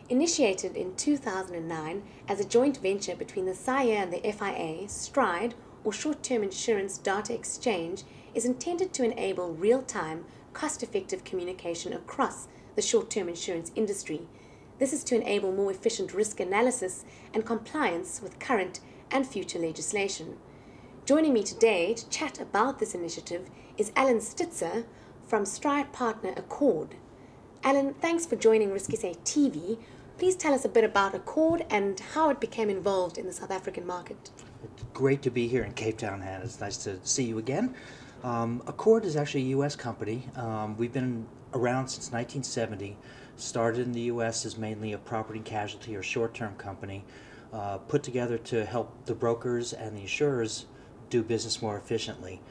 Initiated in 2009 as a joint venture between the SAIA and the FIA, STRIDE, or Short-Term Insurance Data Exchange, is intended to enable real-time, cost-effective communication across the short-term insurance industry. This is to enable more efficient risk analysis and compliance with current and future legislation. Joining me today to chat about this initiative is Alan Stitzer from Stride partner ACORD. Alan, thanks for joining RISKSA TV. Please tell us a bit about ACORD and how it became involved in the South African market. It's great to be here in Cape Town, Hannah. It's nice to see you again. ACORD is actually a U.S. company. We've been around since 1970. Started in the U.S. as mainly a property and casualty or short-term company, put together to help the brokers and the insurers do business more efficiently.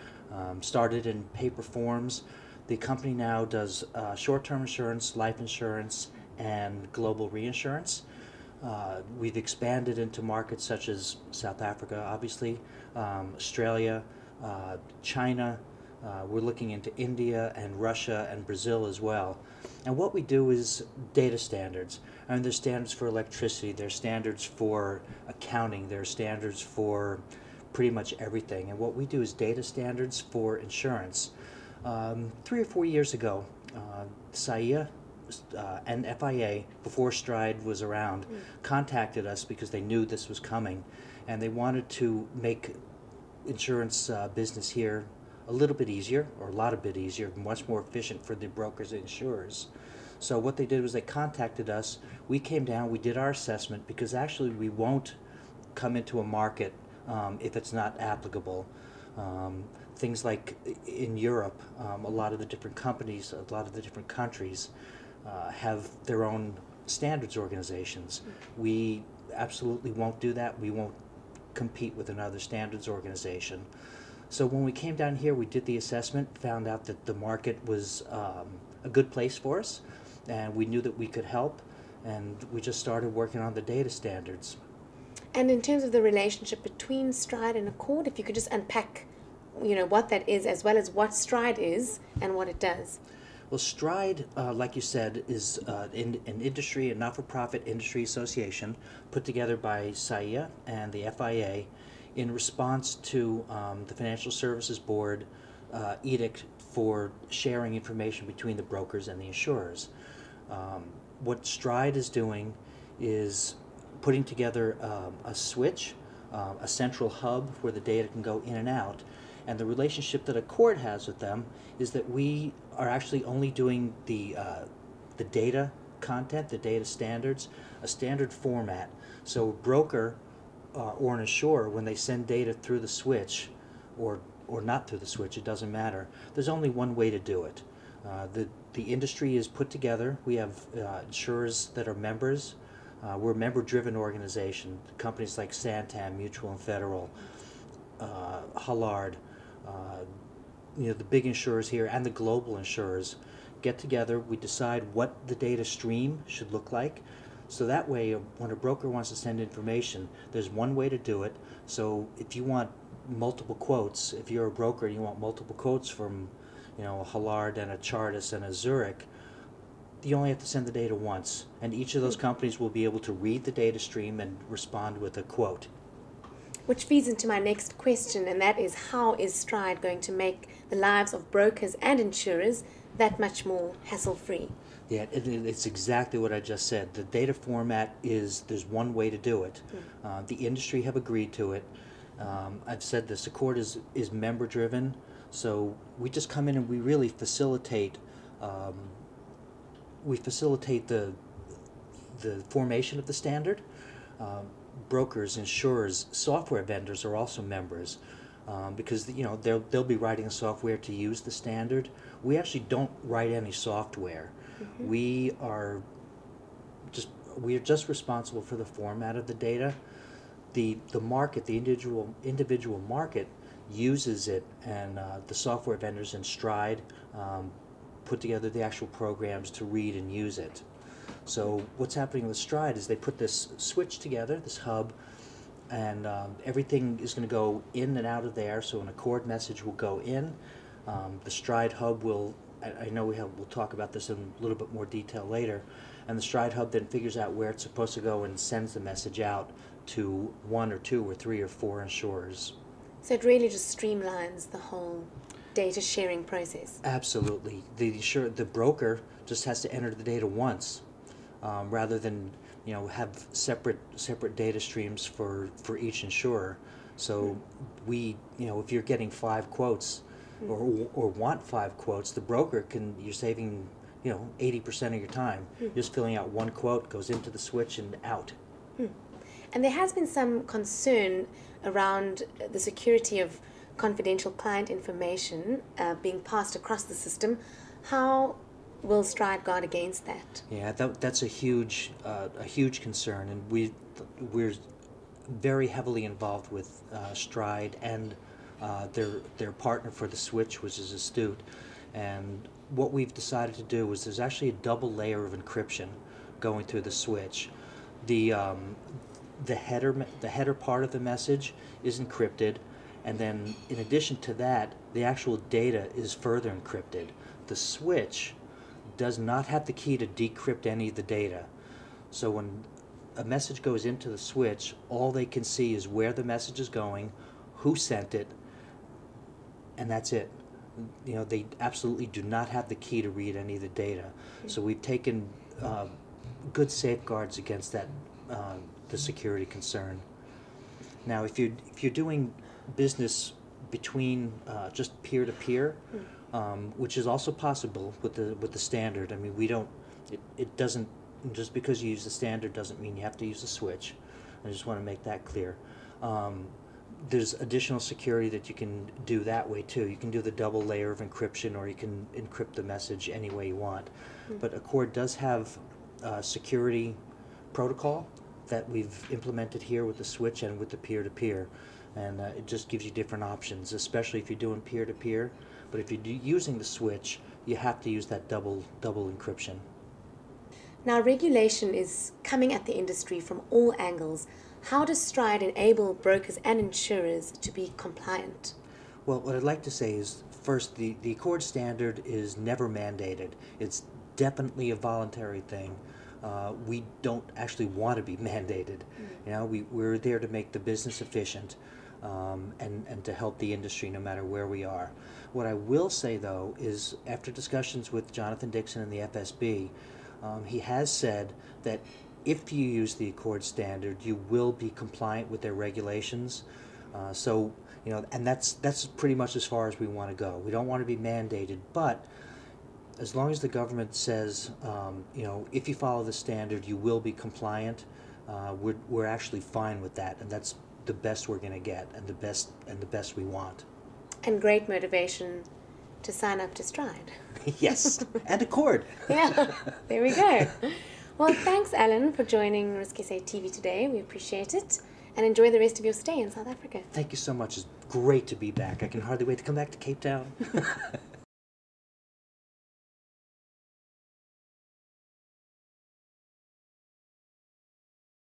Started in paper forms. The company now does short-term insurance, life insurance, and global reinsurance. We've expanded into markets such as South Africa, obviously, Australia, China. We're looking into India and Russia and Brazil as well. And what we do is data standards. I mean, there's standards for electricity, there's standards for accounting, there's standards for pretty much everything. And what we do is data standards for insurance. 3 or 4 years ago, SAIA and FIA, before Stride was around, contacted us because they knew this was coming, and they wanted to make insurance business here a little bit easier, or a lot bit easier, much more efficient for the brokers and insurers. So what they did was they contacted us. We came down, we did our assessment, because actually we won't come into a market if it's not applicable. Things like in Europe, a lot of the different companies, a lot of the different countries have their own standards organizations. We absolutely won't do that. We won't compete with another standards organization. So when we came down here, we did the assessment, found out that the market was a good place for us, and we knew that we could help, and we just started working on the data standards. And in terms of the relationship between Stride and ACORD, if you could just unpack, what that is, as well as what Stride is and what it does. Well, Stride, like you said, is an industry, a not-for-profit industry association put together by SAIA and the FIA in response to the Financial Services Board edict for sharing information between the brokers and the insurers. What Stride is doing is putting together a switch, a central hub where the data can go in and out. And the relationship that ACORD has with them is that we are actually only doing the data content, the data standards, a standard format. So a broker or an insurer, when they send data through the switch, or not through the switch, it doesn't matter. There's only one way to do it. The industry is put together. We have insurers that are members. We're a member-driven organization. Companies like Santam, Mutual and Federal, Hollard, the big insurers here and the global insurers get together. We decide what the data stream should look like. So that way, when a broker wants to send information, there's one way to do it. So if you want multiple quotes, if you're a broker and you want multiple quotes from, a Hollard and a Chartis and a Zurich, you only have to send the data once, and each of those companies will be able to read the data stream and respond with a quote. Which feeds into my next question, and that is, how is Stride going to make the lives of brokers and insurers that much more hassle-free? Yeah, it's exactly what I just said. The data format is, there's one way to do it. The industry have agreed to it. I've said this, ACORD is member-driven, so we just come in and we really facilitate the formation of the standard. Brokers, insurers, software vendors are also members because they'll be writing software to use the standard. We actually don't write any software. We are just responsible for the format of the data. The market, the individual market, uses it, and the software vendors in Stride put together the actual programs to read and use it. So what's happening with Stride is they put this switch together, this hub, and everything is going to go in and out of there. So an ACORD message will go in. The Stride hub will I know we'll talk about this in a little bit more detail later, and the Stride Hub then figures out where it's supposed to go and sends the message out to 1 or 2 or 3 or 4 insurers. So it really just streamlines the whole data sharing process. Absolutely. The broker just has to enter the data once, rather than have separate data streams for each insurer. So if you're getting 5 quotes or want 5 quotes, the broker you're saving 80% of your time. Just filling out 1 quote, goes into the switch and out. And there has been some concern around the security of confidential client information being passed across the system. How will Stride guard against that? Yeah, that's a huge concern, and we're very heavily involved with Stride and their partner for the switch, which is Astute. And what we've decided to do is there's actually a double layer of encryption going through the switch. The header part of the message is encrypted, and then in addition to that, the actual data is further encrypted. The switch does not have the key to decrypt any of the data. So when a message goes into the switch, all they can see is where the message is going, who sent it, and that's it. They absolutely do not have the key to read any of the data. So we've taken good safeguards against that, the security concern. Now, if you're doing business between just peer-to-peer, which is also possible with the standard. I mean, it doesn't, just because you use the standard doesn't mean you have to use the switch. I just want to make that clear. There's additional security that you can do that way too. You can do the double layer of encryption, or you can encrypt the message any way you want. But ACORD does have a security protocol that we've implemented here with the switch and with the peer-to-peer. And it just gives you different options, especially if you're doing peer-to-peer. But if you're using the switch, you have to use that double encryption. Now, regulation is coming at the industry from all angles. How does Stride enable brokers and insurers to be compliant? Well, what I'd like to say is, first, the ACORD standard is never mandated. It's definitely a voluntary thing. We don't actually want to be mandated. We're there to make the business efficient, and to help the industry no matter where we are. What I will say, though, is after discussions with Jonathan Dixon and the FSB, he has said that if you use the ACORD standard, you will be compliant with their regulations. And that's pretty much as far as we want to go. We don't want to be mandated, but as long as the government says, if you follow the standard, you will be compliant, we're actually fine with that, and that's the best we're going to get, and the best we want. And great motivation to sign up to Stride. Yes, and ACORD. Yeah, there we go. Well, thanks, Alan, for joining RISKSA TV today. We appreciate it, and enjoy the rest of your stay in South Africa. Thank you so much. It's great to be back. I can hardly wait to come back to Cape Town.